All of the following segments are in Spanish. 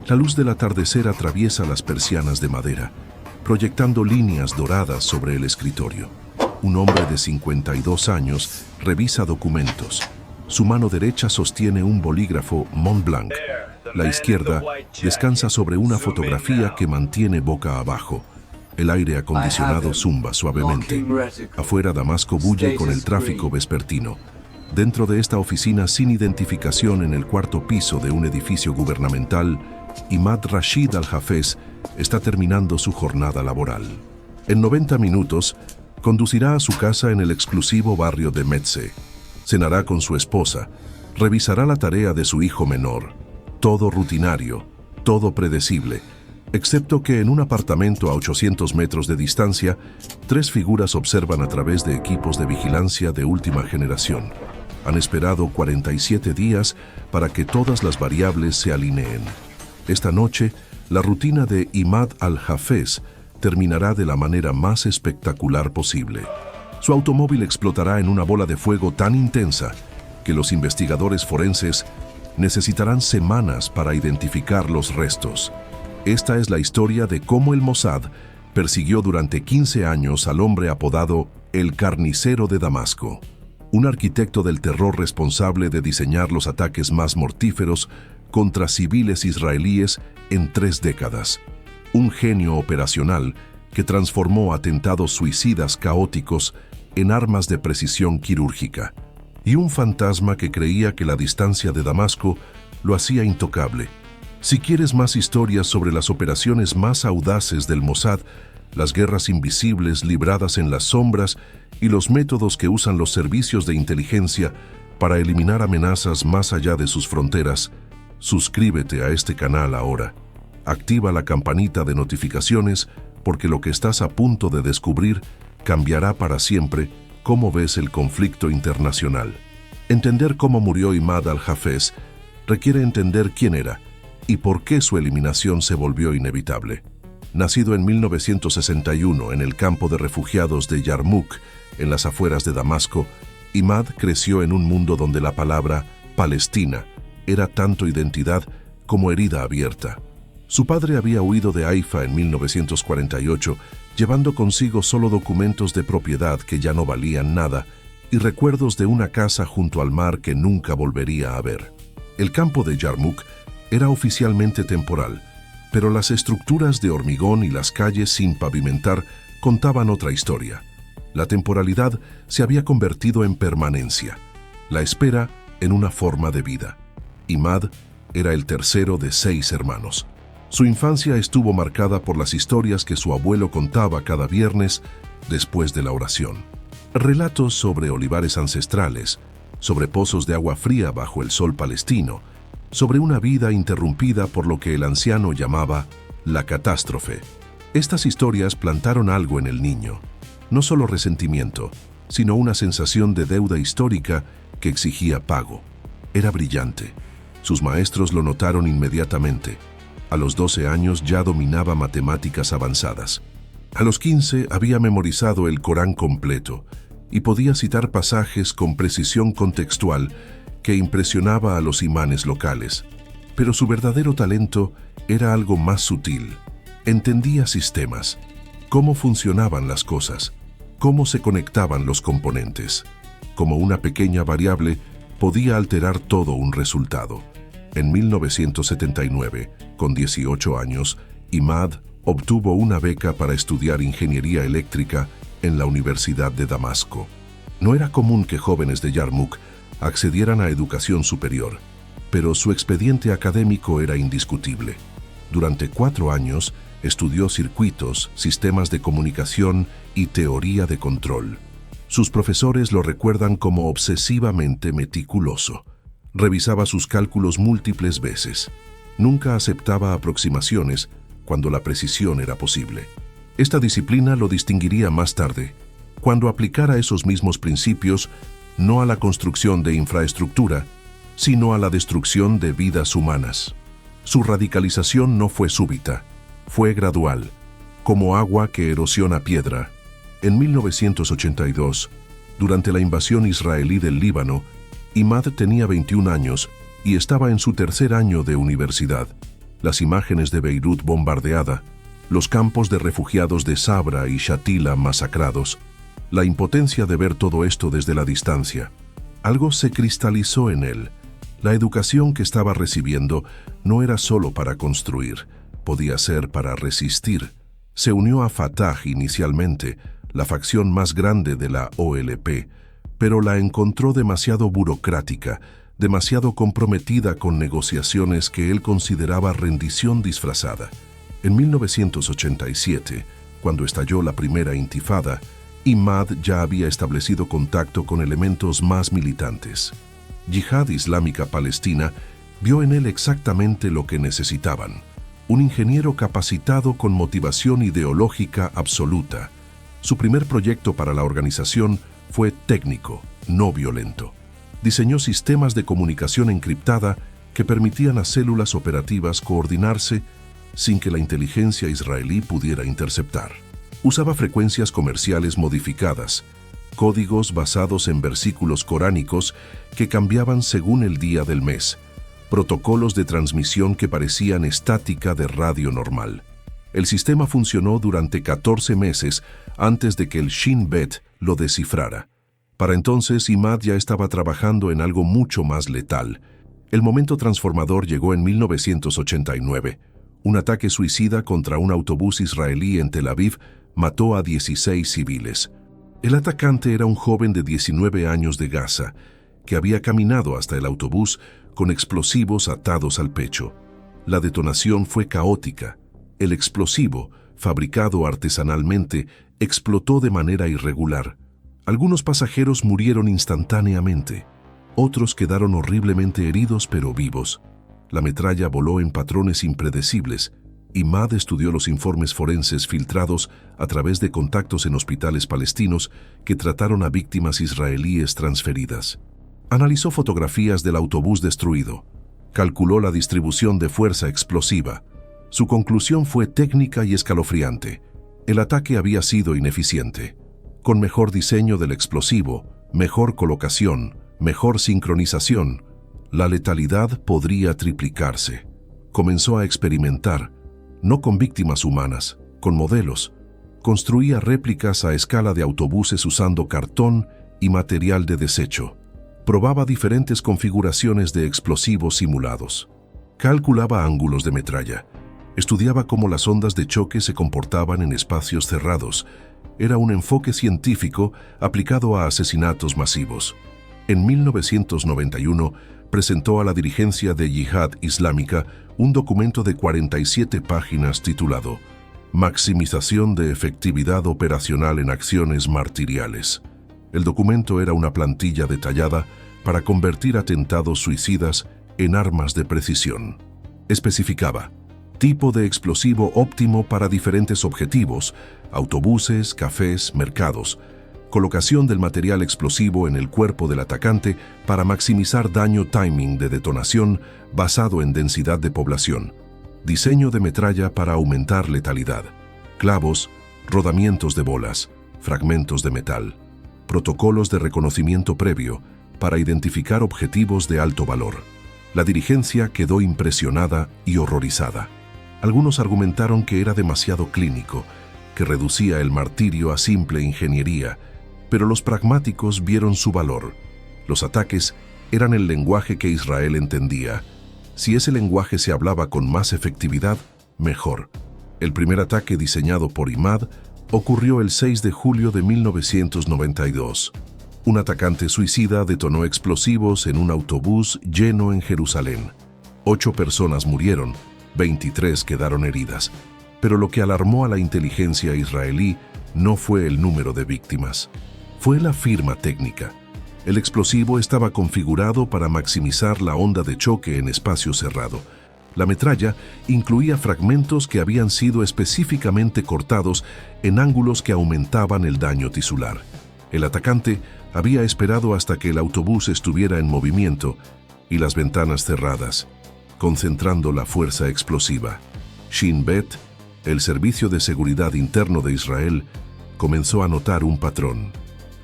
La luz del atardecer atraviesa las persianas de madera, proyectando líneas doradas sobre el escritorio. Un hombre de 52 años revisa documentos. Su mano derecha sostiene un bolígrafo Montblanc. La izquierda descansa sobre una fotografía que mantiene boca abajo. El aire acondicionado zumba suavemente. Afuera, Damasco bulle con el tráfico vespertino. Dentro de esta oficina sin identificación en el cuarto piso de un edificio gubernamental, Imad Rashid Al-Hafez está terminando su jornada laboral. En 90 minutos, conducirá a su casa en el exclusivo barrio de Metze. Cenará con su esposa. Revisará la tarea de su hijo menor. Todo rutinario, todo predecible, excepto que en un apartamento a 800 metros de distancia, 3 figuras observan a través de equipos de vigilancia de última generación. Han esperado 47 días para que todas las variables se alineen. Esta noche, la rutina de Imad Al-Hafez terminará de la manera más espectacular posible. Su automóvil explotará en una bola de fuego tan intensa que los investigadores forenses necesitarán semanas para identificar los restos. Esta es la historia de cómo el Mossad persiguió durante 15 años al hombre apodado el Carnicero de Damasco, un arquitecto del terror responsable de diseñar los ataques más mortíferos contra civiles israelíes en 3 décadas. Un genio operacional que transformó atentados suicidas caóticos en armas de precisión quirúrgica. Y un fantasma que creía que la distancia de Damasco lo hacía intocable. Si quieres más historias sobre las operaciones más audaces del Mossad, las guerras invisibles libradas en las sombras y los métodos que usan los servicios de inteligencia para eliminar amenazas más allá de sus fronteras, suscríbete a este canal ahora. Activa la campanita de notificaciones porque lo que estás a punto de descubrir cambiará para siempre cómo ves el conflicto internacional. Entender cómo murió Imad Al-Hafez requiere entender quién era y por qué su eliminación se volvió inevitable. Nacido en 1961 en el campo de refugiados de Yarmouk, en las afueras de Damasco, Imad creció en un mundo donde la palabra Palestina era tanto identidad como herida abierta. Su padre había huido de Haifa en 1948, llevando consigo solo documentos de propiedad que ya no valían nada y recuerdos de una casa junto al mar que nunca volvería a ver. El campo de Yarmouk era oficialmente temporal, pero las estructuras de hormigón y las calles sin pavimentar contaban otra historia. La temporalidad se había convertido en permanencia, la espera en una forma de vida. Imad era el tercero de 6 hermanos. Su infancia estuvo marcada por las historias que su abuelo contaba cada viernes después de la oración. Relatos sobre olivares ancestrales, sobre pozos de agua fría bajo el sol palestino, sobre una vida interrumpida por lo que el anciano llamaba la catástrofe. Estas historias plantaron algo en el niño, no solo resentimiento, sino una sensación de deuda histórica que exigía pago. Era brillante. Sus maestros lo notaron inmediatamente. A los 12 años ya dominaba matemáticas avanzadas. A los 15 había memorizado el Corán completo y podía citar pasajes con precisión contextual que impresionaba a los imanes locales. Pero su verdadero talento era algo más sutil. Entendía sistemas, cómo funcionaban las cosas, cómo se conectaban los componentes. Como una pequeña variable podía alterar todo un resultado. En 1979, con 18 años, Imad obtuvo una beca para estudiar ingeniería eléctrica en la Universidad de Damasco. No era común que jóvenes de Yarmouk accedieran a educación superior, pero su expediente académico era indiscutible. Durante 4 años estudió circuitos, sistemas de comunicación y teoría de control. Sus profesores lo recuerdan como obsesivamente meticuloso. Revisaba sus cálculos múltiples veces. Nunca aceptaba aproximaciones cuando la precisión era posible. Esta disciplina lo distinguiría más tarde, cuando aplicara esos mismos principios no a la construcción de infraestructura, sino a la destrucción de vidas humanas. Su radicalización no fue súbita, fue gradual, como agua que erosiona piedra. En 1982, durante la invasión israelí del Líbano, Imad tenía 21 años y estaba en su tercer año de universidad. las imágenes de Beirut bombardeada, los campos de refugiados de Sabra y Shatila masacrados, la impotencia de ver todo esto desde la distancia. Algo se cristalizó en él. La educación que estaba recibiendo no era solo para construir, podía ser para resistir. Se unió a Fatah inicialmente, la facción más grande de la OLP, pero la encontró demasiado burocrática, demasiado comprometida con negociaciones que él consideraba rendición disfrazada. En 1987, cuando estalló la primera intifada, Imad ya había establecido contacto con elementos más militantes. Yihad Islámica Palestina vio en él exactamente lo que necesitaban: un ingeniero capacitado con motivación ideológica absoluta. Su primer proyecto para la organización fue técnico, no violento. Diseñó sistemas de comunicación encriptada que permitían a células operativas coordinarse sin que la inteligencia israelí pudiera interceptar. Usaba frecuencias comerciales modificadas, códigos basados en versículos coránicos que cambiaban según el día del mes, protocolos de transmisión que parecían estática de radio normal. El sistema funcionó durante 14 meses antes de que el Shin Bet lo descifrara. Para entonces, Imad ya estaba trabajando en algo mucho más letal. El momento transformador llegó en 1989. Un ataque suicida contra un autobús israelí en Tel Aviv mató a 16 civiles. El atacante era un joven de 19 años de Gaza, que había caminado hasta el autobús con explosivos atados al pecho. La detonación fue caótica. El explosivo, fabricado artesanalmente, explotó de manera irregular. Algunos pasajeros murieron instantáneamente. Otros quedaron horriblemente heridos pero vivos. La metralla voló en patrones impredecibles. Imad estudió los informes forenses filtrados a través de contactos en hospitales palestinos que trataron a víctimas israelíes transferidas. Analizó fotografías del autobús destruido. Calculó la distribución de fuerza explosiva. Su conclusión fue técnica y escalofriante. El ataque había sido ineficiente. Con mejor diseño del explosivo, mejor colocación, mejor sincronización, la letalidad podría triplicarse. Comenzó a experimentar, no con víctimas humanas, con modelos. Construía réplicas a escala de autobuses usando cartón y material de desecho. Probaba diferentes configuraciones de explosivos simulados. Calculaba ángulos de metralla. Estudiaba cómo las ondas de choque se comportaban en espacios cerrados. Era un enfoque científico aplicado a asesinatos masivos. En 1991, presentó a la dirigencia de Yihad Islámica un documento de 47 páginas titulado Maximización de efectividad operacional en acciones martiriales. El documento era una plantilla detallada para convertir atentados suicidas en armas de precisión. Especificaba tipo de explosivo óptimo para diferentes objetivos: autobuses, cafés, mercados. Colocación del material explosivo en el cuerpo del atacante para maximizar daño timing de detonación basado en densidad de población. Diseño de metralla para aumentar letalidad. Clavos, rodamientos de bolas, fragmentos de metal. Protocolos de reconocimiento previo para identificar objetivos de alto valor. La dirigencia quedó impresionada y horrorizada. Algunos argumentaron que era demasiado clínico, que reducía el martirio a simple ingeniería, pero los pragmáticos vieron su valor. Los ataques eran el lenguaje que Israel entendía. Si ese lenguaje se hablaba con más efectividad, mejor. El primer ataque diseñado por Imad ocurrió el 6 de julio de 1992. Un atacante suicida detonó explosivos en un autobús lleno en Jerusalén. 8 personas murieron, 23 quedaron heridas. Pero lo que alarmó a la inteligencia israelí no fue el número de víctimas. Fue la firma técnica. El explosivo estaba configurado para maximizar la onda de choque en espacio cerrado. La metralla incluía fragmentos que habían sido específicamente cortados en ángulos que aumentaban el daño tisular. El atacante había esperado hasta que el autobús estuviera en movimiento y las ventanas cerradas, concentrando la fuerza explosiva. Shin Bet, el Servicio de Seguridad Interno de Israel, comenzó a notar un patrón.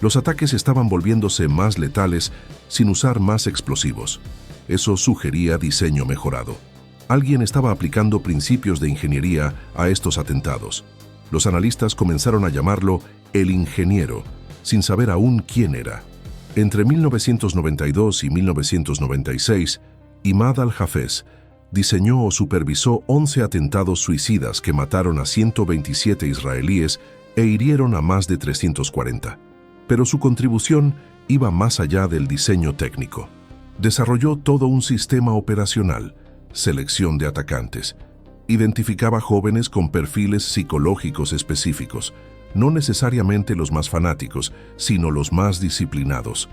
Los ataques estaban volviéndose más letales sin usar más explosivos. Eso sugería diseño mejorado. Alguien estaba aplicando principios de ingeniería a estos atentados. Los analistas comenzaron a llamarlo el ingeniero, sin saber aún quién era. Entre 1992 y 1996, Imad al-Hafez diseñó o supervisó 11 atentados suicidas que mataron a 127 israelíes e hirieron a más de 340. Pero su contribución iba más allá del diseño técnico. Desarrolló todo un sistema operacional, selección de atacantes. Identificaba jóvenes con perfiles psicológicos específicos, no necesariamente los más fanáticos, sino los más disciplinados.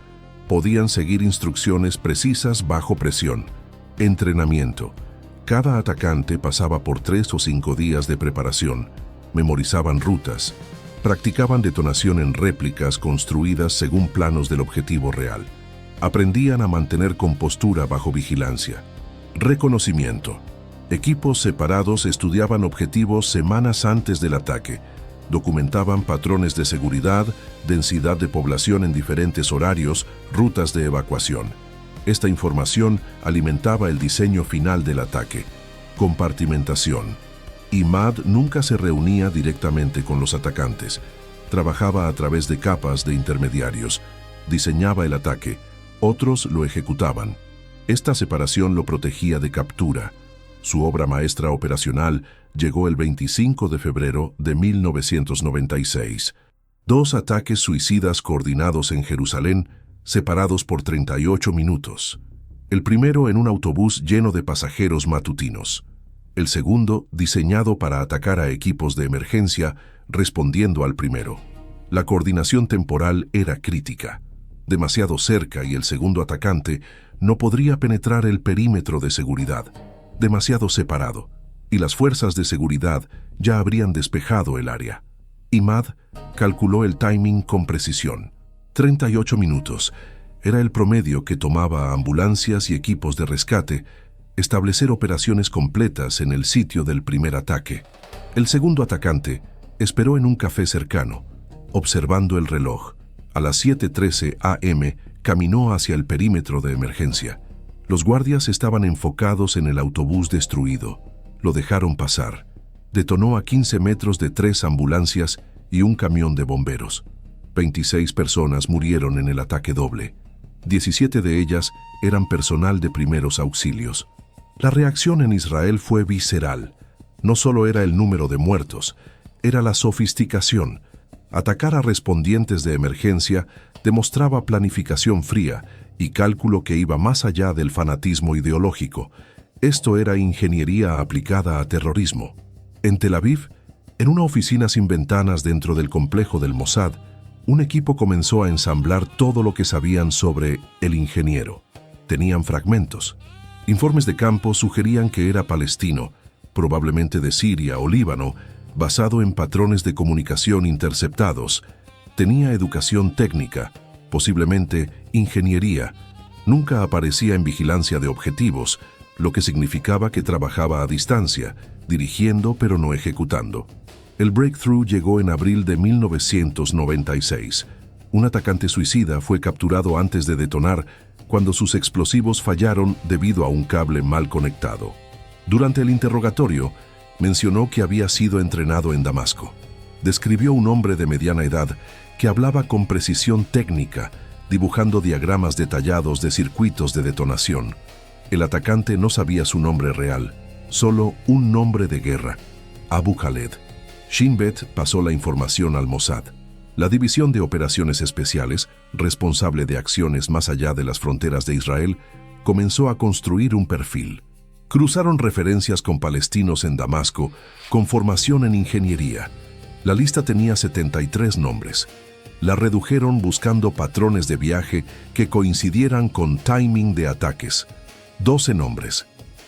Podían seguir instrucciones precisas bajo presión. Entrenamiento. Cada atacante pasaba por 3 o 5 días de preparación. Memorizaban rutas. Practicaban detonación en réplicas construidas según planos del objetivo real. Aprendían a mantener compostura bajo vigilancia. Reconocimiento. Equipos separados estudiaban objetivos semanas antes del ataque. Documentaban patrones de seguridad, densidad de población en diferentes horarios, rutas de evacuación. Esta información alimentaba el diseño final del ataque. Compartimentación. Imad nunca se reunía directamente con los atacantes. Trabajaba a través de capas de intermediarios. Diseñaba el ataque. Otros lo ejecutaban. Esta separación lo protegía de captura. Su obra maestra operacional llegó el 25 de febrero de 1996. 2 ataques suicidas coordinados en Jerusalén, separados por 38 minutos. El primero en un autobús lleno de pasajeros matutinos. El segundo diseñado para atacar a equipos de emergencia, respondiendo al primero. La coordinación temporal era crítica. Demasiado cerca y el segundo atacante no podría penetrar el perímetro de seguridad. Demasiado separado, y las fuerzas de seguridad ya habrían despejado el área. Imad calculó el timing con precisión. 38 minutos era el promedio que tomaba a ambulancias y equipos de rescate establecer operaciones completas en el sitio del primer ataque. El segundo atacante esperó en un café cercano, observando el reloj. A las 7:13 a.m. caminó hacia el perímetro de emergencia. Los guardias estaban enfocados en el autobús destruido. Lo dejaron pasar. Detonó a 15 metros de 3 ambulancias y un camión de bomberos. 26 personas murieron en el ataque doble. 17 de ellas eran personal de primeros auxilios. La reacción en Israel fue visceral. No solo era el número de muertos, era la sofisticación. Atacar a respondientes de emergencia demostraba planificación fría y cálculo que iba más allá del fanatismo ideológico. Esto era ingeniería aplicada a terrorismo. En Tel Aviv, en una oficina sin ventanas dentro del complejo del Mossad, un equipo comenzó a ensamblar todo lo que sabían sobre el ingeniero. Tenían fragmentos. Informes de campo sugerían que era palestino, probablemente de Siria o Líbano, basado en patrones de comunicación interceptados. Tenía educación técnica, posiblemente ingeniería. Nunca aparecía en vigilancia de objetivos, lo que significaba que trabajaba a distancia, dirigiendo pero no ejecutando. El breakthrough llegó en abril de 1996. Un atacante suicida fue capturado antes de detonar cuando sus explosivos fallaron debido a un cable mal conectado. Durante el interrogatorio, mencionó que había sido entrenado en Damasco. Describió un hombre de mediana edad que hablaba con precisión técnica, dibujando diagramas detallados de circuitos de detonación. El atacante no sabía su nombre real, solo un nombre de guerra: Abu Khaled. Shin Bet pasó la información al Mossad. La División de Operaciones Especiales, responsable de acciones más allá de las fronteras de Israel, comenzó a construir un perfil. Cruzaron referencias con palestinos en Damasco, con formación en ingeniería. La lista tenía 73 nombres. La redujeron buscando patrones de viaje que coincidieran con timing de ataques. 12 nombres.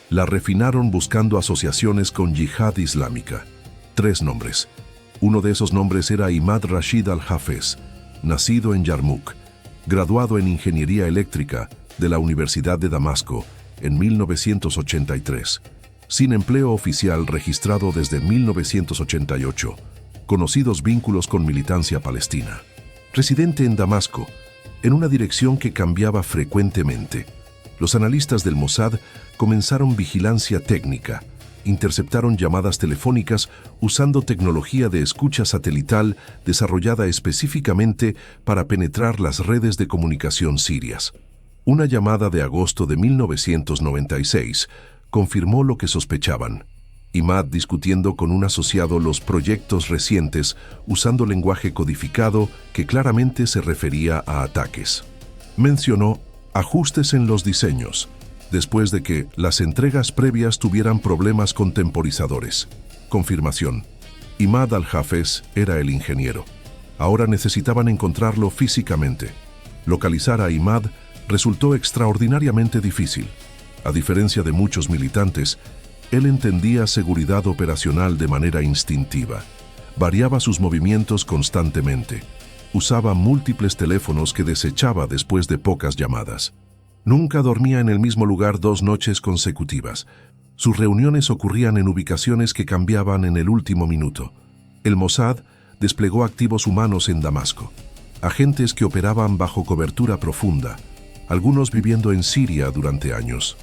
La refinaron buscando asociaciones con yihad islámica. 3 nombres. Uno de esos nombres era Imad Rashid al-Hafez, nacido en Yarmouk, graduado en Ingeniería Eléctrica de la Universidad de Damasco en 1983, sin empleo oficial registrado desde 1988, conocidos vínculos con militancia palestina. Residente en Damasco, en una dirección que cambiaba frecuentemente. Los analistas del Mossad comenzaron vigilancia técnica. Interceptaron llamadas telefónicas usando tecnología de escucha satelital desarrollada específicamente para penetrar las redes de comunicación sirias. Una llamada de agosto de 1996 confirmó lo que sospechaban. Imad discutiendo con un asociado los proyectos recientes usando lenguaje codificado que claramente se refería a ataques. Mencionó ajustes en los diseños, después de que las entregas previas tuvieran problemas con temporizadores. Confirmación. Imad al-Hafez era el ingeniero. Ahora necesitaban encontrarlo físicamente. Localizar a Imad resultó extraordinariamente difícil. A diferencia de muchos militantes, él entendía seguridad operacional de manera instintiva. Variaba sus movimientos constantemente. Usaba múltiples teléfonos que desechaba después de pocas llamadas. Nunca dormía en el mismo lugar 2 noches consecutivas. Sus reuniones ocurrían en ubicaciones que cambiaban en el último minuto. El Mossad desplegó activos humanos en Damasco. Agentes que operaban bajo cobertura profunda, algunos viviendo en Siria durante años.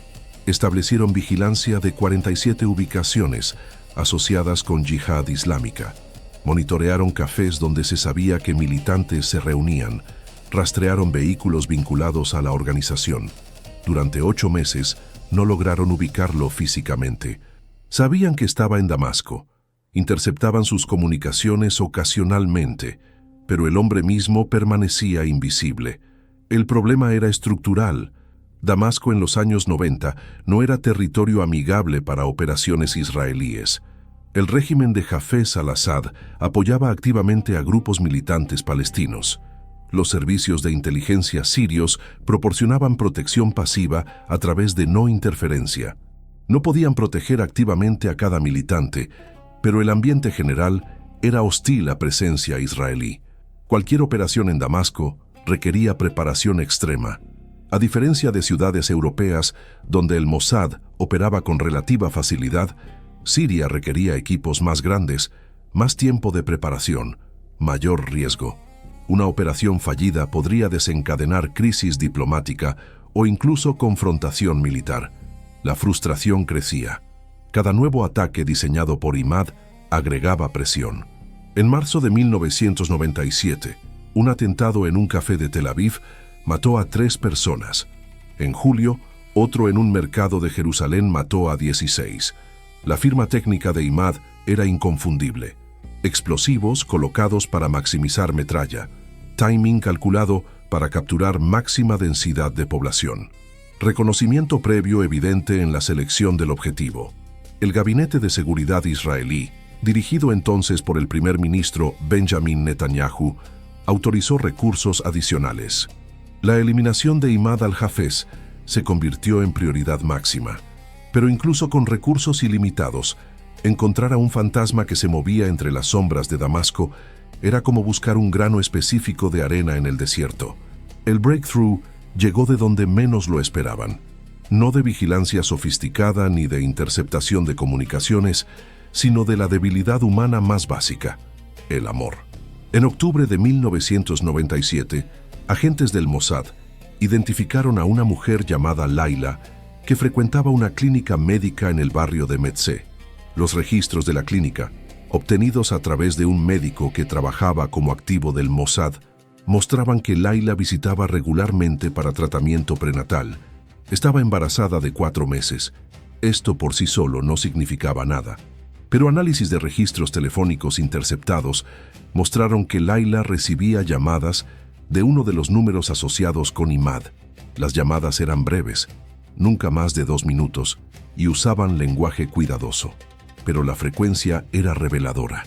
Establecieron vigilancia de 47 ubicaciones asociadas con yihad islámica. Monitorearon cafés donde se sabía que militantes se reunían. Rastrearon vehículos vinculados a la organización. Durante 8 meses no lograron ubicarlo físicamente. Sabían que estaba en Damasco. Interceptaban sus comunicaciones ocasionalmente, pero el hombre mismo permanecía invisible. El problema era estructural. Damasco en los años 90 no era territorio amigable para operaciones israelíes. El régimen de Hafez al-Assad apoyaba activamente a grupos militantes palestinos. Los servicios de inteligencia sirios proporcionaban protección pasiva a través de no interferencia. No podían proteger activamente a cada militante, pero el ambiente general era hostil a presencia israelí. Cualquier operación en Damasco requería preparación extrema. A diferencia de ciudades europeas donde el Mossad operaba con relativa facilidad, Siria requería equipos más grandes, más tiempo de preparación, mayor riesgo. Una operación fallida podría desencadenar crisis diplomática o incluso confrontación militar. La frustración crecía. Cada nuevo ataque diseñado por Imad agregaba presión. En marzo de 1997, un atentado en un café de Tel Aviv mató a 3 personas. En julio, otro en un mercado de Jerusalén mató a 16. La firma técnica de Imad era inconfundible. Explosivos colocados para maximizar metralla. Timing calculado para capturar máxima densidad de población. Reconocimiento previo evidente en la selección del objetivo. El Gabinete de Seguridad israelí, dirigido entonces por el primer ministro Benjamin Netanyahu, autorizó recursos adicionales. La eliminación de Imad al-Hafez se convirtió en prioridad máxima. Pero incluso con recursos ilimitados, encontrar a un fantasma que se movía entre las sombras de Damasco era como buscar un grano específico de arena en el desierto. El breakthrough llegó de donde menos lo esperaban. No de vigilancia sofisticada ni de interceptación de comunicaciones, sino de la debilidad humana más básica, el amor. En octubre de 1997, agentes del Mossad identificaron a una mujer llamada Laila que frecuentaba una clínica médica en el barrio de Metzeh. Los registros de la clínica, obtenidos a través de un médico que trabajaba como activo del Mossad, mostraban que Laila visitaba regularmente para tratamiento prenatal. Estaba embarazada de 4 meses. Esto por sí solo no significaba nada. Pero análisis de registros telefónicos interceptados mostraron que Laila recibía llamadas de uno de los números asociados con Imad. Las llamadas eran breves, nunca más de 2 minutos, y usaban lenguaje cuidadoso. Pero la frecuencia era reveladora.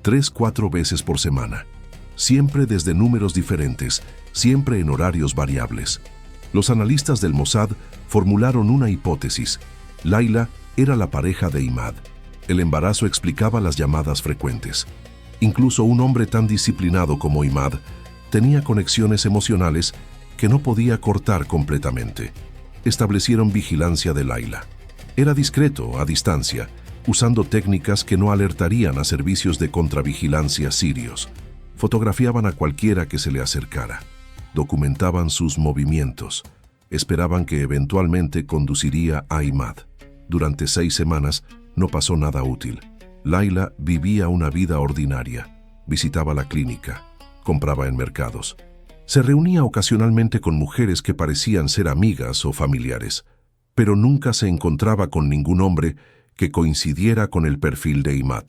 3-4 veces por semana. Siempre desde números diferentes, siempre en horarios variables. Los analistas del Mossad formularon una hipótesis. Laila era la pareja de Imad. El embarazo explicaba las llamadas frecuentes. Incluso un hombre tan disciplinado como Imad tenía conexiones emocionales que no podía cortar completamente. Establecieron vigilancia de Laila. Era discreto, a distancia, usando técnicas que no alertarían a servicios de contravigilancia sirios. Fotografiaban a cualquiera que se le acercara. Documentaban sus movimientos. Esperaban que eventualmente conduciría a Imad. Durante 6 semanas no pasó nada útil. Layla vivía una vida ordinaria. Visitaba la clínica, compraba en mercados. Se reunía ocasionalmente con mujeres que parecían ser amigas o familiares, pero nunca se encontraba con ningún hombre que coincidiera con el perfil de Imad.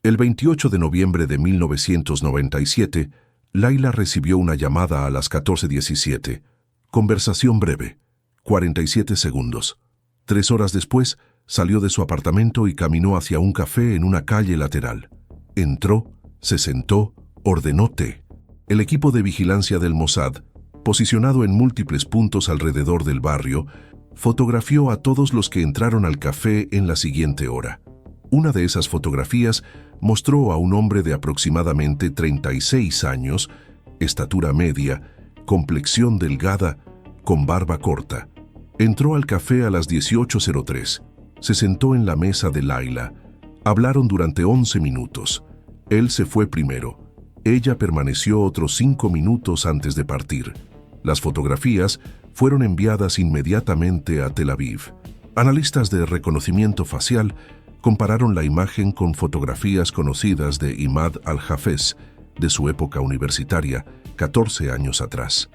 El 28 de noviembre de 1997, Layla recibió una llamada a las 14:17. Conversación breve, 47 segundos. 3 horas después, salió de su apartamento y caminó hacia un café en una calle lateral. Entró, se sentó, ordenó té. El equipo de vigilancia del Mossad, posicionado en múltiples puntos alrededor del barrio, fotografió a todos los que entraron al café en la siguiente hora. Una de esas fotografías mostró a un hombre de aproximadamente 36 años, estatura media, complexión delgada, con barba corta. Entró al café a las 18:03. Se sentó en la mesa de Layla. Hablaron durante 11 minutos. Él se fue primero. Ella permaneció otros 5 minutos antes de partir. Las fotografías fueron enviadas inmediatamente a Tel Aviv. Analistas de reconocimiento facial compararon la imagen con fotografías conocidas de Imad al-Hafez de su época universitaria, 14 años atrás.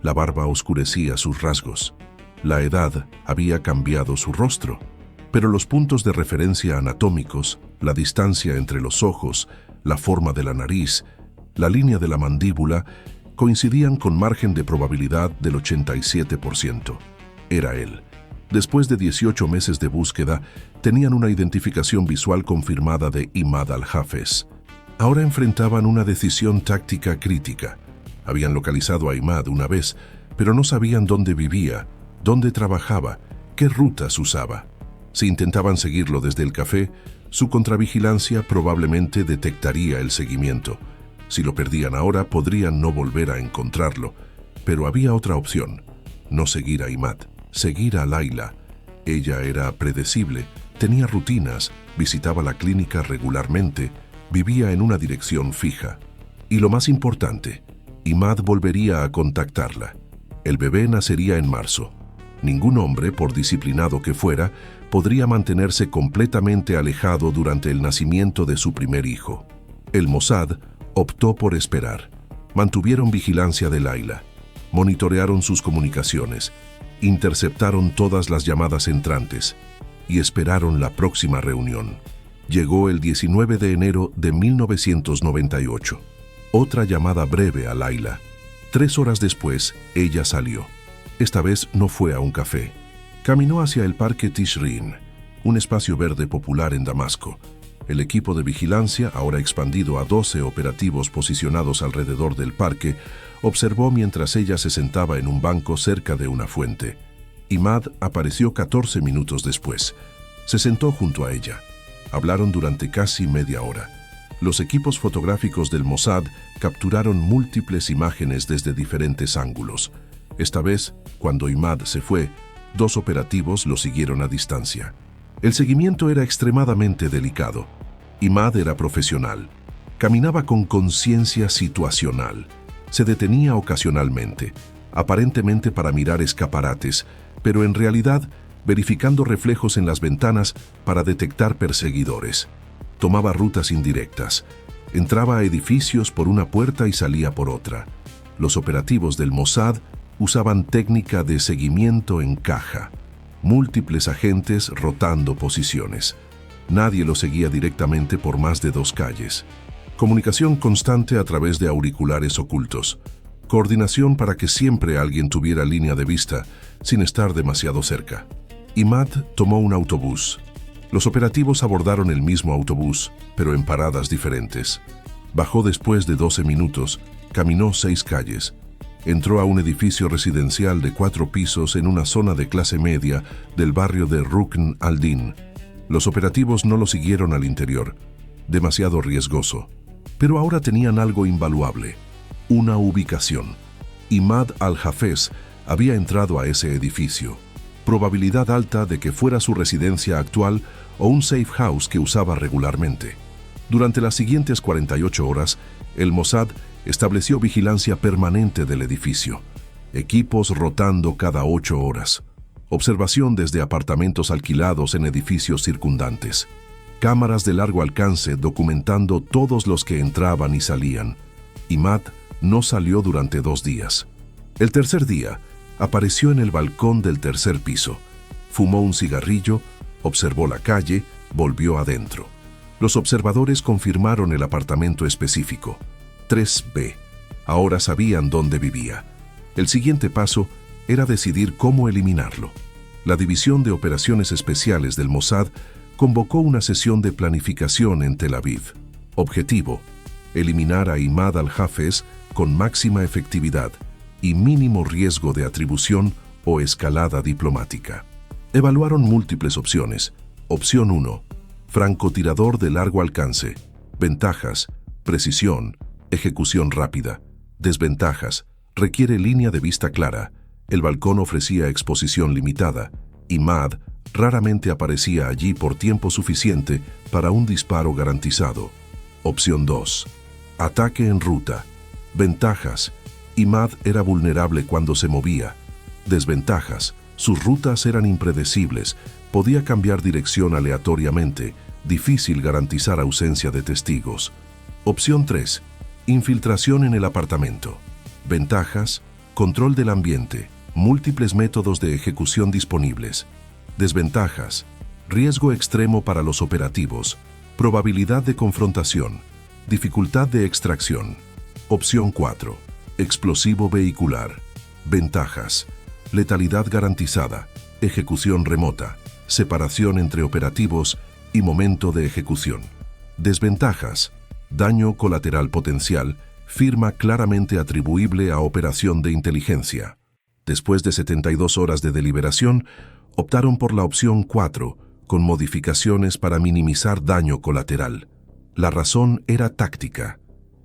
La barba oscurecía sus rasgos. La edad había cambiado su rostro, pero los puntos de referencia anatómicos, la distancia entre los ojos, la forma de la nariz, la línea de la mandíbula, coincidían con margen de probabilidad del 87%. Era él. Después de 18 meses de búsqueda, tenían una identificación visual confirmada de Imad al-Hafez. Ahora enfrentaban una decisión táctica crítica. Habían localizado a Imad una vez, pero no sabían dónde vivía, dónde trabajaba, qué rutas usaba. Si intentaban seguirlo desde el café, su contravigilancia probablemente detectaría el seguimiento. Si lo perdían ahora, podrían no volver a encontrarlo. Pero había otra opción: no seguir a Imad, seguir a Layla. Ella era predecible, tenía rutinas, visitaba la clínica regularmente, vivía en una dirección fija. Y lo más importante, Imad volvería a contactarla. El bebé nacería en marzo. Ningún hombre, por disciplinado que fuera, podría mantenerse completamente alejado durante el nacimiento de su primer hijo. El Mossad optó por esperar. Mantuvieron vigilancia de Layla. Monitorearon sus comunicaciones. Interceptaron todas las llamadas entrantes y esperaron la próxima reunión. Llegó el 19 de enero de 1998. Otra llamada breve a Layla. 3 horas después, ella salió. Esta vez no fue a un café. Caminó hacia el Parque Tishrin, un espacio verde popular en Damasco. El equipo de vigilancia, ahora expandido a 12 operativos posicionados alrededor del parque, observó mientras ella se sentaba en un banco cerca de una fuente. Imad apareció 14 minutos después. Se sentó junto a ella. Hablaron durante casi media hora. Los equipos fotográficos del Mossad capturaron múltiples imágenes desde diferentes ángulos. Esta vez, cuando Imad se fue, 2 operativos lo siguieron a distancia. El seguimiento era extremadamente delicado. Imad era profesional. Caminaba con conciencia situacional. Se detenía ocasionalmente, aparentemente para mirar escaparates, pero en realidad verificando reflejos en las ventanas para detectar perseguidores. Tomaba rutas indirectas. Entraba a edificios por una puerta y salía por otra. Los operativos del Mossad usaban técnica de seguimiento en caja. Múltiples agentes rotando posiciones. Nadie lo seguía directamente por más de 2 calles. Comunicación constante a través de auriculares ocultos. Coordinación para que siempre alguien tuviera línea de vista, sin estar demasiado cerca. Imad tomó un autobús. Los operativos abordaron el mismo autobús, pero en paradas diferentes. Bajó después de 12 minutos, caminó 6 calles. Entró a un edificio residencial de 4 pisos en una zona de clase media del barrio de Rukn al-Din. Los operativos no lo siguieron al interior. Demasiado riesgoso. Pero ahora tenían algo invaluable: una ubicación. Imad al-Hafez había entrado a ese edificio. Probabilidad alta de que fuera su residencia actual o un safe house que usaba regularmente. Durante las siguientes 48 horas, el Mossad estableció vigilancia permanente del edificio. equipos rotando cada 8 horas, observación desde apartamentos alquilados en edificios circundantes, cámaras de largo alcance documentando todos los que entraban y salían. Imad no salió durante 2 días. El tercer día, apareció en el balcón del tercer piso, fumó un cigarrillo, observó la calle, volvió adentro. Los observadores confirmaron el apartamento específico, 3B. Ahora sabían dónde vivía. El siguiente paso era decidir cómo eliminarlo. La División de Operaciones Especiales del Mossad convocó una sesión de planificación en Tel Aviv. Objetivo: eliminar a Imad al-Hafez con máxima efectividad y mínimo riesgo de atribución o escalada diplomática. Evaluaron múltiples opciones. Opción 1. Francotirador de largo alcance. Ventajas: precisión, ejecución rápida. Desventajas: requiere línea de vista clara. El balcón ofrecía exposición limitada. Imad raramente aparecía allí por tiempo suficiente para un disparo garantizado. Opción 2. Ataque en ruta. Ventajas: Imad era vulnerable cuando se movía. Desventajas: sus rutas eran impredecibles, podía cambiar dirección aleatoriamente, difícil garantizar ausencia de testigos. Opción 3. Infiltración en el apartamento. Ventajas: control del ambiente, múltiples métodos de ejecución disponibles. Desventajas: riesgo extremo para los operativos, probabilidad de confrontación, dificultad de extracción. Opción 4. Explosivo vehicular. Ventajas: letalidad garantizada, ejecución remota, separación entre operativos y momento de ejecución. Desventajas: daño colateral potencial, firma claramente atribuible a operación de inteligencia. Después de 72 horas de deliberación, optaron por la opción 4, con modificaciones para minimizar daño colateral. La razón era táctica.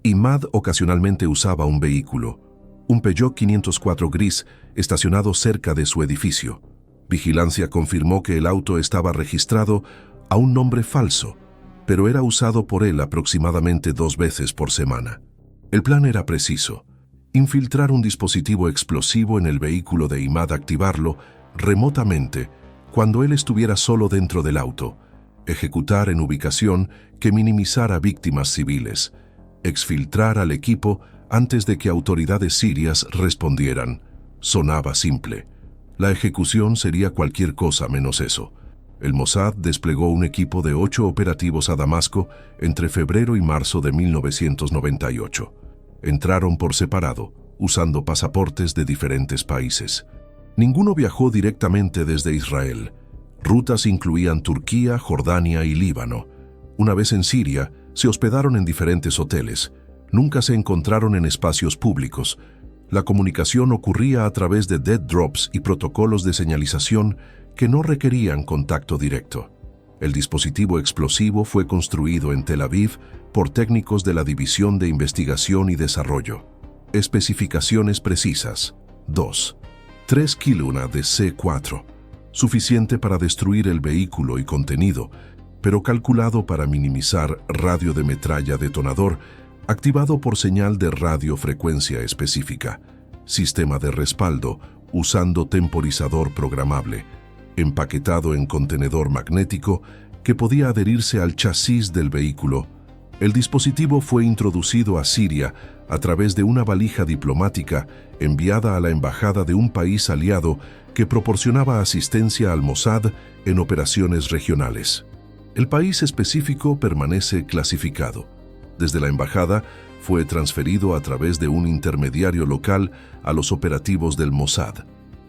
Imad ocasionalmente usaba un vehículo, un Peugeot 504 gris, estacionado cerca de su edificio. Vigilancia confirmó que el auto estaba registrado a un nombre falso, pero era usado por él aproximadamente 2 veces por semana. El plan era preciso: infiltrar un dispositivo explosivo en el vehículo de Imad, activarlo remotamente cuando él estuviera solo dentro del auto, ejecutar en ubicación que minimizara víctimas civiles, exfiltrar al equipo antes de que autoridades sirias respondieran. Sonaba simple. La ejecución sería cualquier cosa menos eso. El Mossad desplegó un equipo de 8 operativos a Damasco entre febrero y marzo de 1998. Entraron por separado, usando pasaportes de diferentes países. Ninguno viajó directamente desde Israel. Rutas incluían Turquía, Jordania y Líbano. Una vez en Siria, se hospedaron en diferentes hoteles. Nunca se encontraron en espacios públicos. La comunicación ocurría a través de dead drops y protocolos de señalización que no requerían contacto directo. El dispositivo explosivo fue construido en Tel Aviv por técnicos de la División de Investigación y Desarrollo. Especificaciones precisas. 2. 3 kilona de C4. Suficiente para destruir el vehículo y contenido, pero calculado para minimizar radio de metralla detonador, activado por señal de radiofrecuencia específica. Sistema de respaldo, usando temporizador programable, empaquetado en contenedor magnético que podía adherirse al chasis del vehículo. El dispositivo fue introducido a Siria a través de una valija diplomática enviada a la embajada de un país aliado que proporcionaba asistencia al Mossad en operaciones regionales. El país específico permanece clasificado. Desde la embajada fue transferido a través de un intermediario local a los operativos del Mossad.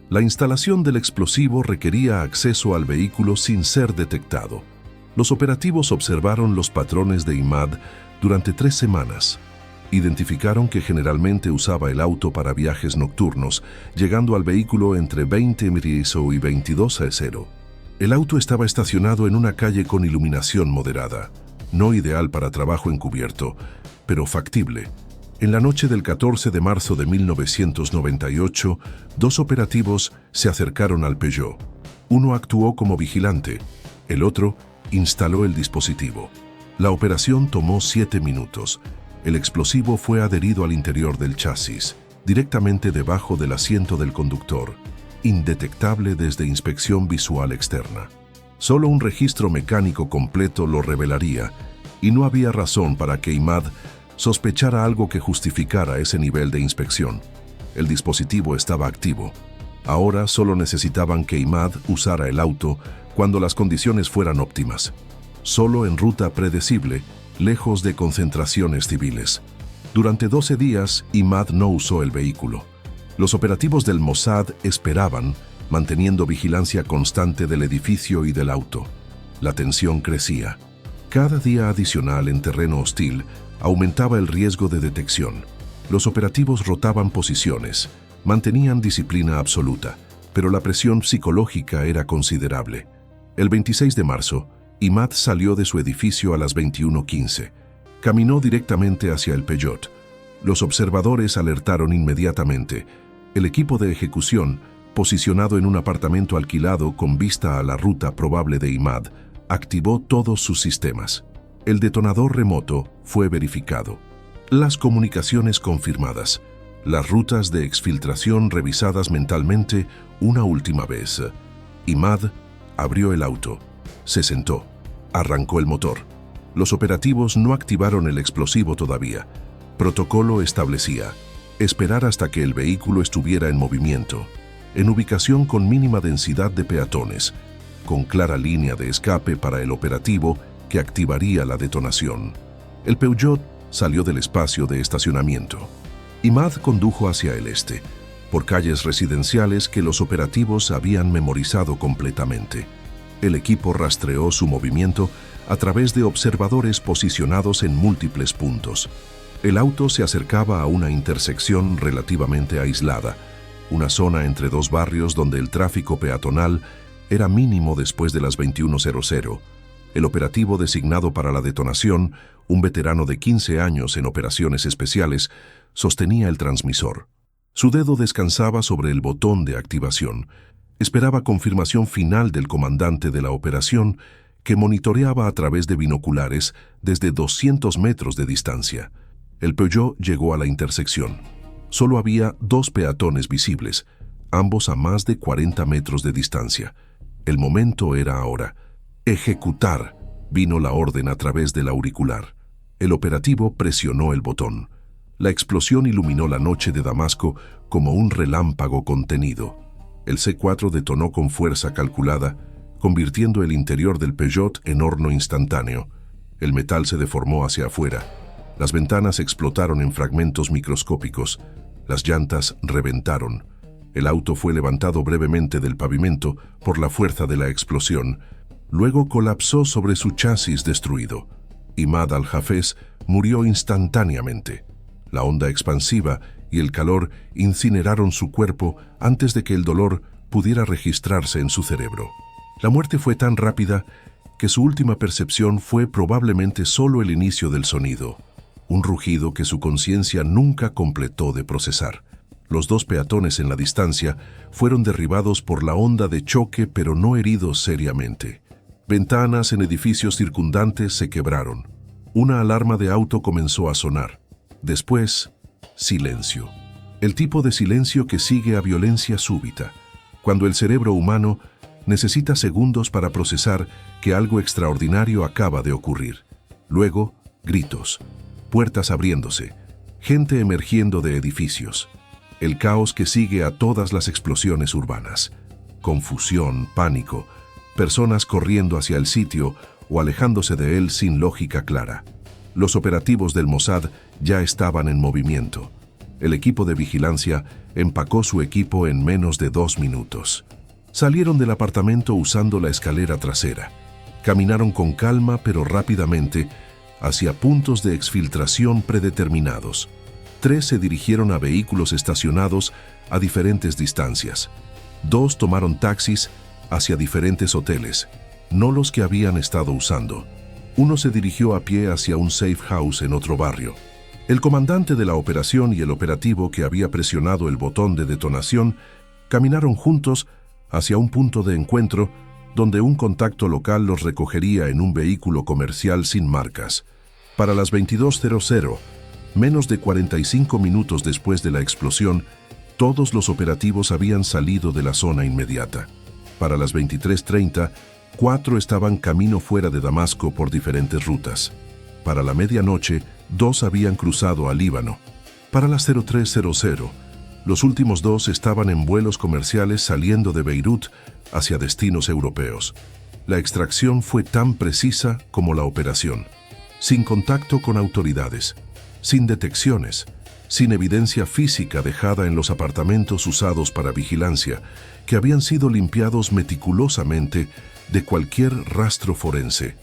La instalación del explosivo requería acceso al vehículo sin ser detectado. Los operativos observaron los patrones de Imad durante 3 semanas. Identificaron que generalmente usaba el auto para viajes nocturnos, llegando al vehículo entre 20 MRISO y 22 A0. El auto estaba estacionado en una calle con iluminación moderada, no ideal para trabajo encubierto, pero factible. En la noche del 14 de marzo de 1998, 2 operativos se acercaron al Peugeot. Uno actuó como vigilante, el otro instaló el dispositivo. La operación tomó 7 minutos. El explosivo fue adherido al interior del chasis. directamente debajo del asiento del conductor, indetectable desde inspección visual externa. Solo un registro mecánico completo lo revelaría, y no había razón para que Imad sospechara algo que justificara ese nivel de inspección. El dispositivo estaba activo. Ahora solo necesitaban que Imad usara el auto cuando las condiciones fueran óptimas. Solo en ruta predecible, lejos de concentraciones civiles. Durante 12 días, Imad no usó el vehículo. Los operativos del Mossad esperaban, manteniendo vigilancia constante del edificio y del auto. La tensión crecía. Cada día adicional en terreno hostil aumentaba el riesgo de detección. Los operativos rotaban posiciones, mantenían disciplina absoluta, pero la presión psicológica era considerable. El 26 de marzo, Imad salió de su edificio a las 21:15. Caminó directamente hacia el Peugeot. Los observadores alertaron inmediatamente. El equipo de ejecución, posicionado en un apartamento alquilado con vista a la ruta probable de Imad, activó todos sus sistemas. El detonador remoto fue verificado. Las comunicaciones confirmadas. Las rutas de exfiltración revisadas mentalmente una última vez. Imad abrió el auto. Se sentó. Arrancó el motor. Los operativos no activaron el explosivo todavía. Protocolo establecía: esperar hasta que el vehículo estuviera en movimiento, en ubicación con mínima densidad de peatones, con clara línea de escape para el operativo que activaría la detonación. El Peugeot salió del espacio de estacionamiento. Imad condujo hacia el este, por calles residenciales que los operativos habían memorizado completamente. El equipo rastreó su movimiento a través de observadores posicionados en múltiples puntos. El auto se acercaba a una intersección relativamente aislada, una zona entre dos barrios donde el tráfico peatonal era mínimo después de las 21:00. El operativo designado para la detonación, un veterano de 15 años en operaciones especiales, sostenía el transmisor. Su dedo descansaba sobre el botón de activación. Esperaba confirmación final del comandante de la operación, que monitoreaba a través de binoculares desde 200 metros de distancia. El Peugeot llegó a la intersección. Solo había 2 peatones visibles, ambos a más de 40 metros de distancia. El momento era ahora. ¡Ejecutar! Vino la orden a través del auricular. El operativo presionó el botón. La explosión iluminó la noche de Damasco como un relámpago contenido. El C4 detonó con fuerza calculada, convirtiendo el interior del Peugeot en horno instantáneo. El metal se deformó hacia afuera. Las ventanas explotaron en fragmentos microscópicos. Las llantas reventaron. El auto fue levantado brevemente del pavimento por la fuerza de la explosión. Luego colapsó sobre su chasis destruido. Imad al-Hafez murió instantáneamente. La onda expansiva y el calor incineraron su cuerpo antes de que el dolor pudiera registrarse en su cerebro. La muerte fue tan rápida que su última percepción fue probablemente solo el inicio del sonido, un rugido que su conciencia nunca completó de procesar. Los 2 peatones en la distancia fueron derribados por la onda de choque, pero no heridos seriamente. Ventanas en edificios circundantes se quebraron. Una alarma de auto comenzó a sonar. Después, silencio. El tipo de silencio que sigue a violencia súbita, cuando el cerebro humano necesita segundos para procesar que algo extraordinario acaba de ocurrir. Luego, gritos, puertas abriéndose, gente emergiendo de edificios. El caos que sigue a todas las explosiones urbanas. Confusión, pánico, personas corriendo hacia el sitio o alejándose de él sin lógica clara. Los operativos del Mossad ya estaban en movimiento. El equipo de vigilancia empacó su equipo en menos de 2 minutos. Salieron del apartamento usando la escalera trasera. Caminaron con calma pero rápidamente hacia puntos de exfiltración predeterminados. 3 se dirigieron a vehículos estacionados a diferentes distancias. 2 tomaron taxis hacia diferentes hoteles, no los que habían estado usando. 1 se dirigió a pie hacia un safe house en otro barrio. El comandante de la operación y el operativo que había presionado el botón de detonación caminaron juntos hacia un punto de encuentro donde un contacto local los recogería en un vehículo comercial sin marcas. Para las 22:00, Menos de 45 minutos después de la explosión, todos los operativos habían salido de la zona inmediata. Para las 23:30, 4 estaban camino fuera de Damasco por diferentes rutas. Para la medianoche, 2 habían cruzado al Líbano. Para las 03:00, los últimos 2 estaban en vuelos comerciales saliendo de Beirut hacia destinos europeos. La extracción fue tan precisa como la operación, sin contacto con autoridades, sin detecciones, sin evidencia física dejada en los apartamentos usados para vigilancia, que habían sido limpiados meticulosamente de cualquier rastro forense.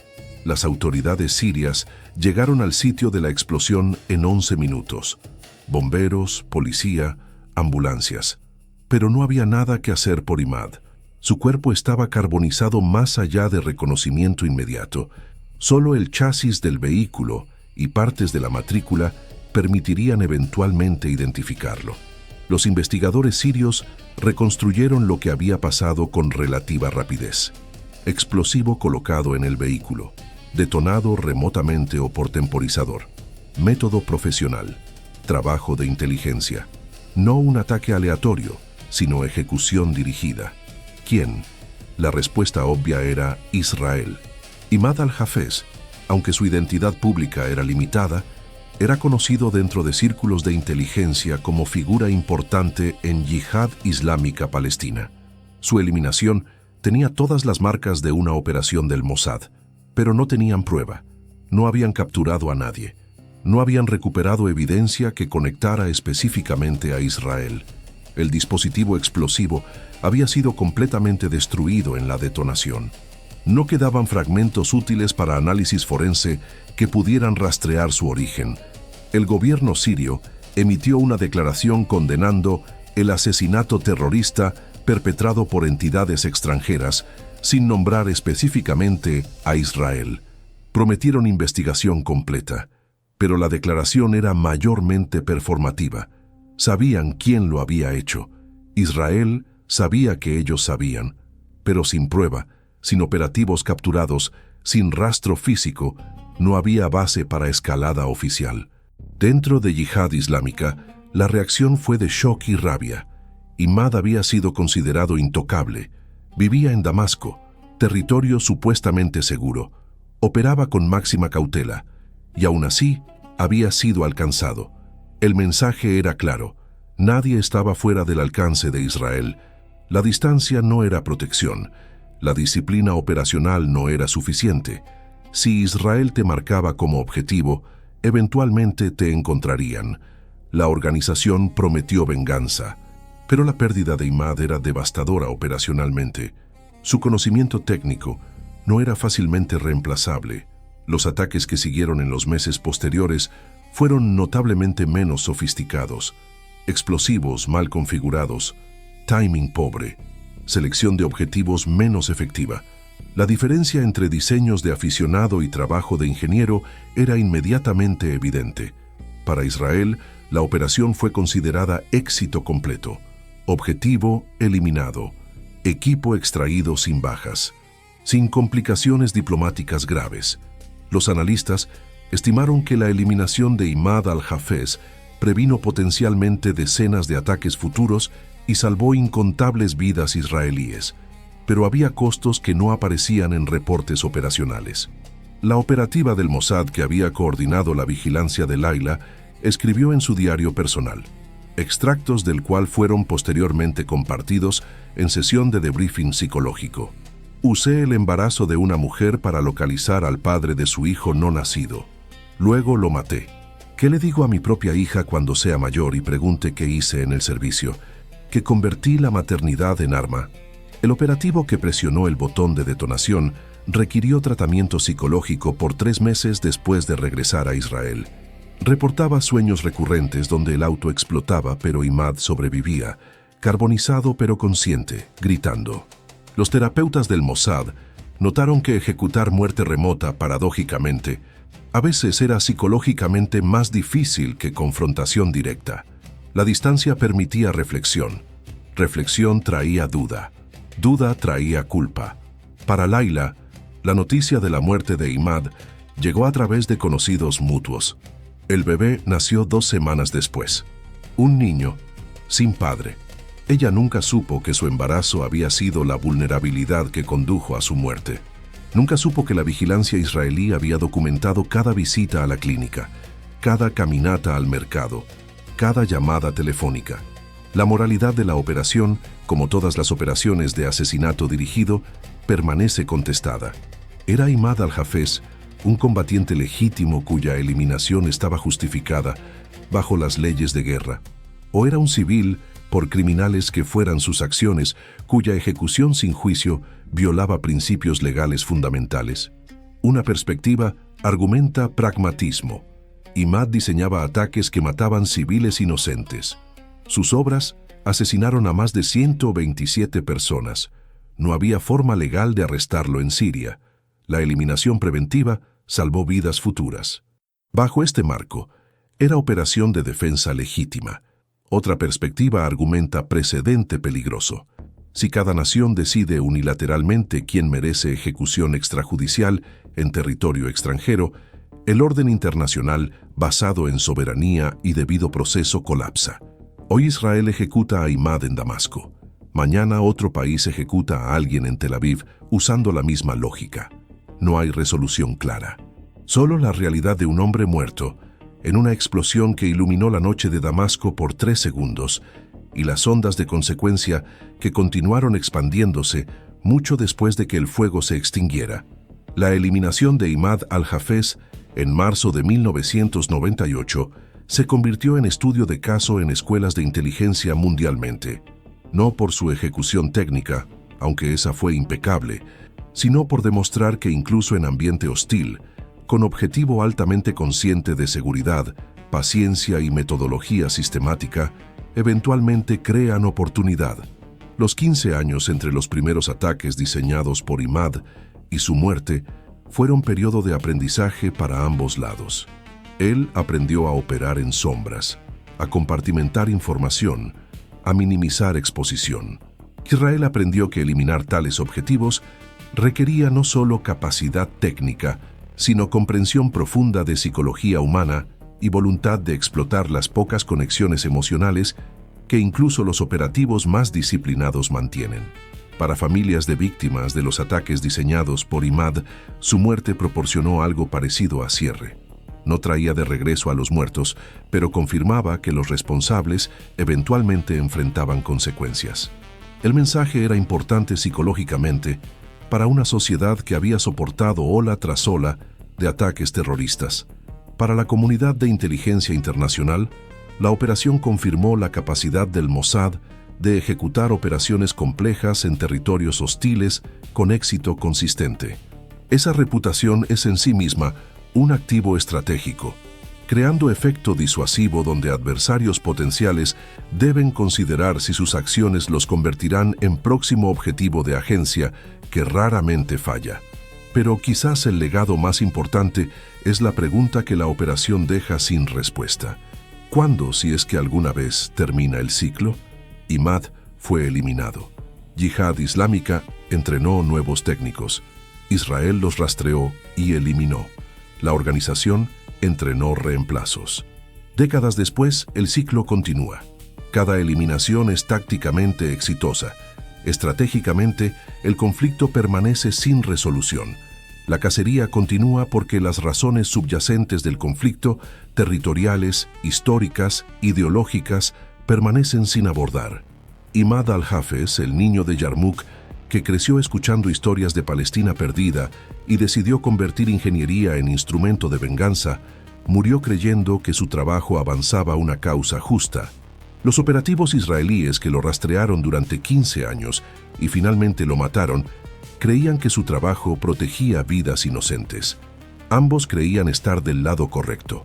Las autoridades sirias llegaron al sitio de la explosión en 11 minutos. Bomberos, policía, ambulancias. Pero no había nada que hacer por Imad. Su cuerpo estaba carbonizado más allá de reconocimiento inmediato. Solo el chasis del vehículo y partes de la matrícula permitirían eventualmente identificarlo. Los investigadores sirios reconstruyeron lo que había pasado con relativa rapidez. Explosivo colocado en el vehículo, detonado remotamente o por temporizador. Método profesional, trabajo de inteligencia. No un ataque aleatorio, sino ejecución dirigida. ¿Quién? La respuesta obvia era Israel. Imad al-Hafez, aunque su identidad pública era limitada, era conocido dentro de círculos de inteligencia como figura importante en Yihad Islámica Palestina. Su eliminación tenía todas las marcas de una operación del Mossad, pero no tenían prueba. No habían capturado a nadie. No habían recuperado evidencia que conectara específicamente a Israel. El dispositivo explosivo había sido completamente destruido en la detonación. No quedaban fragmentos útiles para análisis forense que pudieran rastrear su origen. El gobierno sirio emitió una declaración condenando el asesinato terrorista perpetrado por entidades extranjeras, sin nombrar específicamente a Israel. Prometieron investigación completa, pero la declaración era mayormente performativa. Sabían quién lo había hecho. Israel sabía que ellos sabían, pero sin prueba, sin operativos capturados, sin rastro físico, no había base para escalada oficial. Dentro de Yihad Islámica, la reacción fue de shock y rabia. Imad había sido considerado intocable. Vivía en Damasco, territorio supuestamente seguro. Operaba con máxima cautela, y aún así había sido alcanzado. El mensaje era claro. Nadie estaba fuera del alcance de Israel. La distancia no era protección. La disciplina operacional no era suficiente. Si Israel te marcaba como objetivo, eventualmente te encontrarían. La organización prometió venganza, pero la pérdida de Imad era devastadora operacionalmente. Su conocimiento técnico no era fácilmente reemplazable. Los ataques que siguieron en los meses posteriores fueron notablemente menos sofisticados. Explosivos mal configurados, timing pobre, selección de objetivos menos efectiva. La diferencia entre diseños de aficionado y trabajo de ingeniero era inmediatamente evidente. Para Israel, la operación fue considerada éxito completo. Objetivo eliminado. Equipo extraído sin bajas. Sin complicaciones diplomáticas graves. Los analistas estimaron que la eliminación de Imad al-Hafez previno potencialmente decenas de ataques futuros y salvó incontables vidas israelíes, pero había costos que no aparecían en reportes operacionales. La operativa del Mossad que había coordinado la vigilancia de Laila escribió en su diario personal, extractos del cual fueron posteriormente compartidos en sesión de debriefing psicológico. Usé el embarazo de una mujer para localizar al padre de su hijo no nacido. Luego lo maté. ¿Qué le digo a mi propia hija cuando sea mayor y pregunte qué hice en el servicio? Que convertí la maternidad en arma. El operativo que presionó el botón de detonación requirió tratamiento psicológico por 3 meses después de regresar a Israel. Reportaba sueños recurrentes donde el auto explotaba pero Imad sobrevivía, carbonizado pero consciente, gritando. Los terapeutas del Mossad notaron que ejecutar muerte remota, paradójicamente, a veces era psicológicamente más difícil que confrontación directa. La distancia permitía reflexión. Reflexión traía duda. Duda traía culpa. Para Laila, la noticia de la muerte de Imad llegó a través de conocidos mutuos. El bebé nació 2 semanas después. Un niño, sin padre. Ella nunca supo que su embarazo había sido la vulnerabilidad que condujo a su muerte. Nunca supo que la vigilancia israelí había documentado cada visita a la clínica, cada caminata al mercado, cada llamada telefónica. La moralidad de la operación, como todas las operaciones de asesinato dirigido, permanece contestada. ¿Era Imad al-Hafez un combatiente legítimo cuya eliminación estaba justificada bajo las leyes de guerra? ¿O era un civil por criminales que fueran sus acciones, cuya ejecución sin juicio violaba principios legales fundamentales? Una perspectiva argumenta pragmatismo. Imad diseñaba ataques que mataban civiles inocentes. Sus obras asesinaron a más de 127 personas. No había forma legal de arrestarlo en Siria. La eliminación preventiva salvó vidas futuras. Bajo este marco, era operación de defensa legítima. Otra perspectiva argumenta precedente peligroso. Si cada nación decide unilateralmente quién merece ejecución extrajudicial en territorio extranjero, el orden internacional, basado en soberanía y debido proceso, colapsa. Hoy Israel ejecuta a Imad en Damasco. Mañana otro país ejecuta a alguien en Tel Aviv usando la misma lógica. No hay resolución clara. Solo la realidad de un hombre muerto en una explosión que iluminó la noche de Damasco por 3 segundos y las ondas de consecuencia que continuaron expandiéndose mucho después de que el fuego se extinguiera. La eliminación de Imad al-Hafez en marzo de 1998 se convirtió en estudio de caso en escuelas de inteligencia mundialmente, no por su ejecución técnica, aunque esa fue impecable, sino por demostrar que incluso en ambiente hostil, con objetivo altamente consciente de seguridad, paciencia y metodología sistemática, eventualmente crean oportunidad. Los 15 años entre los primeros ataques diseñados por Imad y su muerte fueron periodo de aprendizaje para ambos lados. Él aprendió a operar en sombras, a compartimentar información, a minimizar exposición. Israel aprendió que eliminar tales objetivos requería no solo capacidad técnica, sino comprensión profunda de psicología humana y voluntad de explotar las pocas conexiones emocionales que incluso los operativos más disciplinados mantienen. Para familias de víctimas de los ataques diseñados por Imad, su muerte proporcionó algo parecido a cierre. No traía de regreso a los muertos, pero confirmaba que los responsables eventualmente enfrentaban consecuencias. El mensaje era importante psicológicamente para una sociedad que había soportado ola tras ola de ataques terroristas. Para la comunidad de inteligencia internacional, la operación confirmó la capacidad del Mossad de ejecutar operaciones complejas en territorios hostiles con éxito consistente. Esa reputación es en sí misma un activo estratégico, creando efecto disuasivo donde adversarios potenciales deben considerar si sus acciones los convertirán en próximo objetivo de agencia que raramente falla. Pero quizás el legado más importante es la pregunta que la operación deja sin respuesta. ¿Cuándo, si es que alguna vez, termina el ciclo? Imad fue eliminado. Yihad Islámica entrenó nuevos técnicos. Israel los rastreó y eliminó. La organización entrenó reemplazos. Décadas después, el ciclo continúa. Cada eliminación es tácticamente exitosa. Estratégicamente, el conflicto permanece sin resolución. La cacería continúa porque las razones subyacentes del conflicto, territoriales, históricas, ideológicas, permanecen sin abordar. Imad al-Hafez, el niño de Yarmouk, que creció escuchando historias de Palestina perdida y decidió convertir ingeniería en instrumento de venganza, murió creyendo que su trabajo avanzaba una causa justa. Los operativos israelíes que lo rastrearon durante 15 años y finalmente lo mataron, creían que su trabajo protegía vidas inocentes. Ambos creían estar del lado correcto.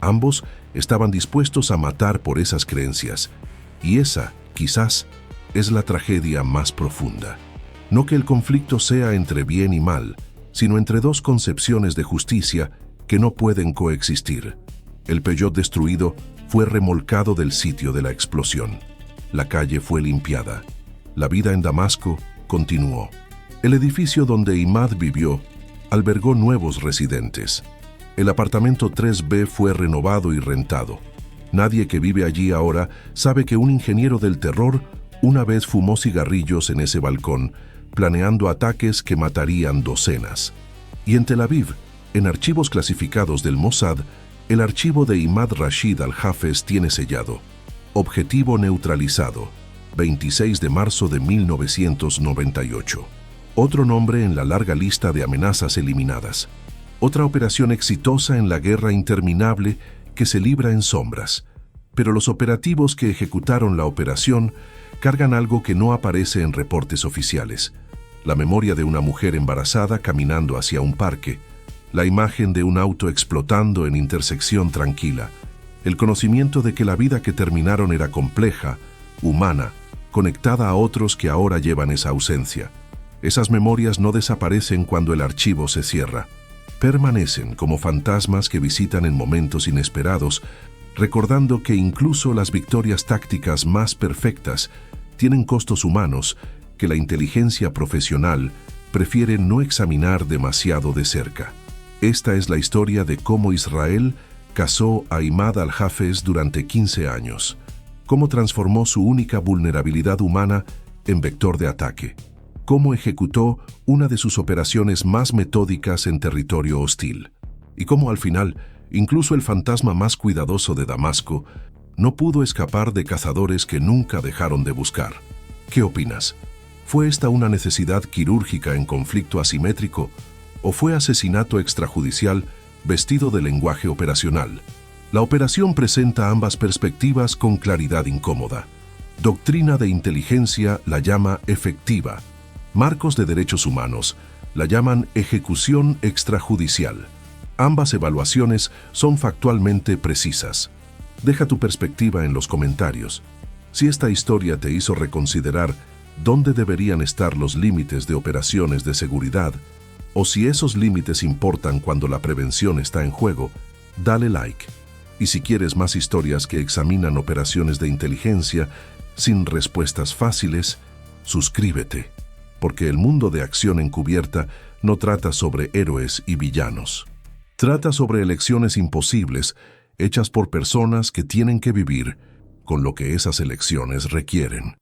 Ambos estaban dispuestos a matar por esas creencias. Y esa, quizás, es la tragedia más profunda. No que el conflicto sea entre bien y mal, sino entre dos concepciones de justicia que no pueden coexistir. El Peugeot destruido fue remolcado del sitio de la explosión. La calle fue limpiada. La vida en Damasco continuó. El edificio donde Imad vivió albergó nuevos residentes. El apartamento 3B fue renovado y rentado. Nadie que vive allí ahora sabe que un ingeniero del terror una vez fumó cigarrillos en ese balcón, planeando ataques que matarían docenas. Y en Tel Aviv, en archivos clasificados del Mossad, el archivo de Imad Rashid al-Hafez tiene sellado: objetivo neutralizado, 26 de marzo de 1998. Otro nombre en la larga lista de amenazas eliminadas. Otra operación exitosa en la guerra interminable que se libra en sombras. Pero los operativos que ejecutaron la operación cargan algo que no aparece en reportes oficiales: la memoria de una mujer embarazada caminando hacia un parque, la imagen de un auto explotando en intersección tranquila, el conocimiento de que la vida que terminaron era compleja, humana, conectada a otros que ahora llevan esa ausencia. Esas memorias no desaparecen cuando el archivo se cierra. Permanecen como fantasmas que visitan en momentos inesperados, recordando que incluso las victorias tácticas más perfectas tienen costos humanos que la inteligencia profesional prefiere no examinar demasiado de cerca. Esta es la historia de cómo Israel cazó a Imad al-Hafez durante 15 años, cómo transformó su única vulnerabilidad humana en vector de ataque, cómo ejecutó una de sus operaciones más metódicas en territorio hostil, y cómo al final, incluso el fantasma más cuidadoso de Damasco no pudo escapar de cazadores que nunca dejaron de buscar. ¿Qué opinas? ¿Fue esta una necesidad quirúrgica en conflicto asimétrico o fue asesinato extrajudicial vestido de lenguaje operacional? La operación presenta ambas perspectivas con claridad incómoda. Doctrina de inteligencia la llama efectiva. Marcos de derechos humanos la llaman ejecución extrajudicial. Ambas evaluaciones son factualmente precisas. Deja tu perspectiva en los comentarios. Si esta historia te hizo reconsiderar dónde deberían estar los límites de operaciones de seguridad, o si esos límites importan cuando la prevención está en juego, dale like. Y si quieres más historias que examinan operaciones de inteligencia sin respuestas fáciles, suscríbete, porque el mundo de acción encubierta no trata sobre héroes y villanos. Trata sobre elecciones imposibles hechas por personas que tienen que vivir con lo que esas elecciones requieren.